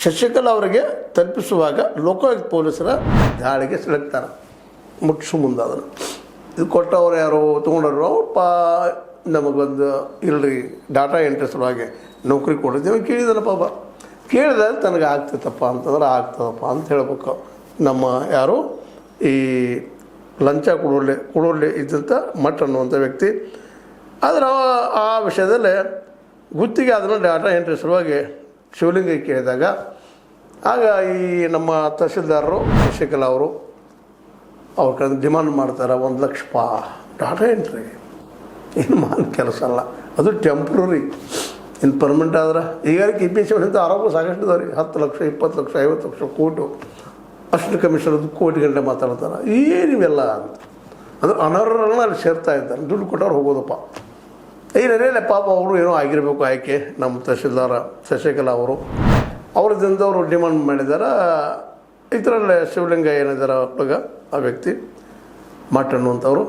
ಶಶಿಕಲಾ ಅವರಿಗೆ ತಲುಪಿಸುವಾಗ ಲೋಕಾಯುಕ್ತ ಪೊಲೀಸರ ದಾಳಿಗೆ ಸಿಲುಕ್ತಾರೆ. ಮುಟ್ಟಿಸು ಮುಂದೆ ಅದನ್ನು ಇದು ಕೊಟ್ಟವ್ರು ಯಾರು ತೊಗೊಂಡವ್ರು ನಮಗೊಂದು ಇಲ್ರಿ ಡಾಟಾ ಎಂಟ್ರಿ ಸಲುವಾಗಿ ನೌಕರಿ ಕೊಡಿದ್ದೀವಿ ಕೇಳಿದಾನ ಪಾಪ. ಕೇಳಿದಾಗ ತನಗೆ ಆಗ್ತೈತಪ್ಪ ಅಂತಂದ್ರೆ ಆಗ್ತದಪ್ಪ ಅಂತ ಹೇಳ್ಬೇಕು. ನಮ್ಮ ಯಾರು ಈ ಲಂಚ ಕೊಡೋರ್ಲೆ ಇದ್ದಂಥ ಮಠ ಅನ್ನುವಂಥ ವ್ಯಕ್ತಿ. ಆದರೆ ಆ ವಿಷಯದಲ್ಲಿ ಗುತ್ತಿಗೆ ಅದನ್ನು ಡಾಟಾ ಎಂಟ್ರಿ ಸಲುವಾಗಿ ಶಿವಲಿಂಗ ಕೇಳಿದಾಗ ಆಗ ಈ ನಮ್ಮ ತಹಶೀಲ್ದಾರರು ಶಶಿಕಲಾ ಅವರು ಅವ್ರ ಕಡೆ ಡಿಮಾಂಡ್ ಮಾಡ್ತಾರೆ 1,00,000 ಡಾಟಾ ಎಂಟ್ರಿ. ಏನು ಕೆಲಸ ಅಲ್ಲ, ಅದು ಟೆಂಪ್ರರಿ. ಇನ್ನು ಪರ್ಮನೆಂಟ್ ಆದ್ರೆ ಈಗಾರಿಗೆ ಇಂತ ಆರೋಪ ಸಾಕಷ್ಟು ಇದಾವೆ ರೀ. 10 ಲಕ್ಷ 20 ಲಕ್ಷ 50 ಲಕ್ಷ ಕೋಟು ಅಷ್ಟು ಕಮಿಷನ್ ಕೋಟಿ ಗಂಟೆ ಮಾತಾಡ್ತಾರೆ. ಏನಿವೆಲ್ಲ ಅಂತ ಅದು ಅನರ್ಹರನ್ನ ಅಲ್ಲಿ ಸೇರ್ತಾ ಇದ್ದಾರೆ. ದುಡ್ಡು ಕೊಟ್ಟವ್ರು ಹೋಗೋದಪ್ಪ. ಏನೇನೇ ಪಾಪ ಅವರು ಏನೋ ಆಗಿರಬೇಕು ಆಯ್ಕೆ. ನಮ್ಮ ತಹಶೀಲ್ದಾರ ಶಶಿಕಲಾ ಅವ್ರದಿಂದ ಅವರು ಡಿಮಾಂಡ್ ಮಾಡಿದ್ದಾರೆ. ಇದರಲ್ಲೇ ಶಿವಲಿಂಗ ಏನಿದ್ದಾರೆ ಹುಡುಗ ಆ ವ್ಯಕ್ತಿ ಮಠ ಅನ್ನುವಂಥವ್ರು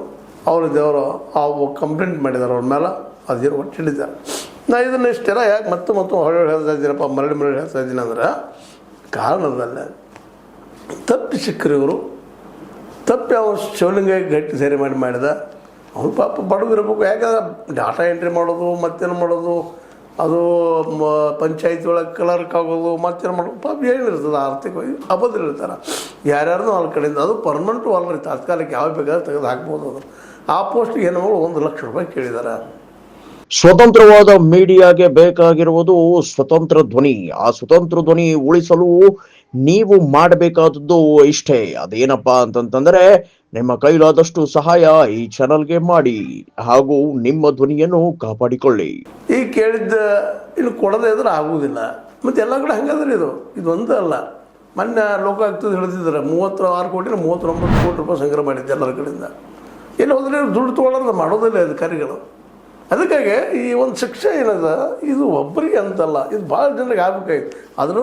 ಅವ್ರದ್ದವರು ಆ ಕಂಪ್ಲೇಂಟ್ ಮಾಡಿದ್ದಾರೆ ಅವ್ರ ಮೇಲೆ. ಅದೇನು ಒಟ್ಟು ಹೇಳಿದ್ದಾರೆ. ನಾ ಇದನ್ನು ಇಷ್ಟೆಲ್ಲ ಯಾಕೆ ಮತ್ತೆ ಹೊಳೆ ಹೇಳ್ತಾ ಇದ್ದೀನಪ್ಪ, ಮರಳಿ ಹೇಳ್ತಾ ಇದ್ದೀನಿ ಅಂದ್ರೆ ಕಾರಣದಲ್ಲೇ ತಪ್ಪಿ ಸಿಕ್ಕರಿವರು ತಪ್ಪಿ ಅವ್ರು ಶಿವಲಿಂಗ ಗಟ್ಟಿ ಸೇರಿ ಮಾಡಿದ. ಅವ್ನು ಪಾಪ ಬಡಗಿರ್ಬೇಕು. ಯಾಕಂದ್ರೆ ಡಾಟಾ ಎಂಟ್ರಿ ಮಾಡೋದು ಮತ್ತೇನು ಮಾಡೋದು, ಅದು ಪಂಚಾಯತಿ ಒಳಗೆ ಕ್ಲರ್ಕ್ ಆಗೋದು ಮತ್ತೇನು ಮಾಡೋದು ಪಾಪ ಏನಿರ್ತದೆ ಆರ್ಥಿಕವಾಗಿ ಅಬದ್ಧ ಇರ್ತಾರೆ. ಯಾರ್ಯಾರನ್ನೂ ಅವ್ರ ಕಡೆಯಿಂದ ಅದು ಪರ್ಮನೆಂಟು ಅಲ್ರಿ, ತಾತ್ಕಾಲಿಕ ಯಾವ ಬೇಕಾದ್ರೆ ತೆಗೆದು ಹಾಕ್ಬೋದು. ಅದು ಆ ಪೋಸ್ಟ್ಗೆ ಹೆಣ್ಮಗಳು 1,00,000 ರೂಪಾಯಿ ಕೇಳಿದ್ದಾರೆ. ಸ್ವತಂತ್ರವಾದ ಮೀಡಿಯಾಗೆ ಬೇಕಾಗಿರುವುದು ಸ್ವತಂತ್ರ ಧ್ವನಿ. ಆ ಸ್ವತಂತ್ರ ಧ್ವನಿ ಉಳಿಸಲು ನೀವು ಮಾಡಬೇಕಾದದ್ದು ಇಷ್ಟೇ. ಅದೇನಪ್ಪಾ ಅಂತಂತಂದ್ರೆ ನಿಮ್ಮ ಕೈಲಾದಷ್ಟು ಸಹಾಯ ಈ ಚಾನಲ್ಗೆ ಮಾಡಿ ಹಾಗೂ ನಿಮ್ಮ ಧ್ವನಿಯನ್ನು ಕಾಪಾಡಿಕೊಳ್ಳಿ. ಈ ಕೇಳಿದ್ದ ಇಲ್ಲಿ ಕೊಡದೇ ಇದ್ರೆ ಆಗುವುದಿಲ್ಲ. ಮತ್ತು ಎಲ್ಲ ಕಡೆ ಹಂಗಾದ್ರೆ ಇದು ಒಂದೇ ಅಲ್ಲ. ಮೊನ್ನೆ ಲೋಕಾಯುಕ್ತ ಹೇಳಿದ್ರೆ 36 ಕೋಟಿ 39 ಕೋಟಿ ರೂಪಾಯಿ ಸಂಗ್ರಹ ಮಾಡಿದ್ದೆ ಎಲ್ಲರ ಕಡೆಯಿಂದ. ಎಲ್ಲಿ ಹೋದ್ರೆ ದುಡ್ಡು ತೊಗೊಳ್ಳೋದು ಮಾಡೋದಿಲ್ಲ ಅಧಿಕಾರಿಗಳು. ಅದಕ್ಕಾಗಿ ಈ ಒಂದು ಶಿಕ್ಷೆ ಏನದ ಇದು ಒಬ್ಬರಿಗೆ ಅಂತಲ್ಲ, ಇದು ಭಾಳ ಜನರಿಗೆ ಆಗ್ಬೇಕಾಯ್ತು. ಅದರಲ್ಲೂ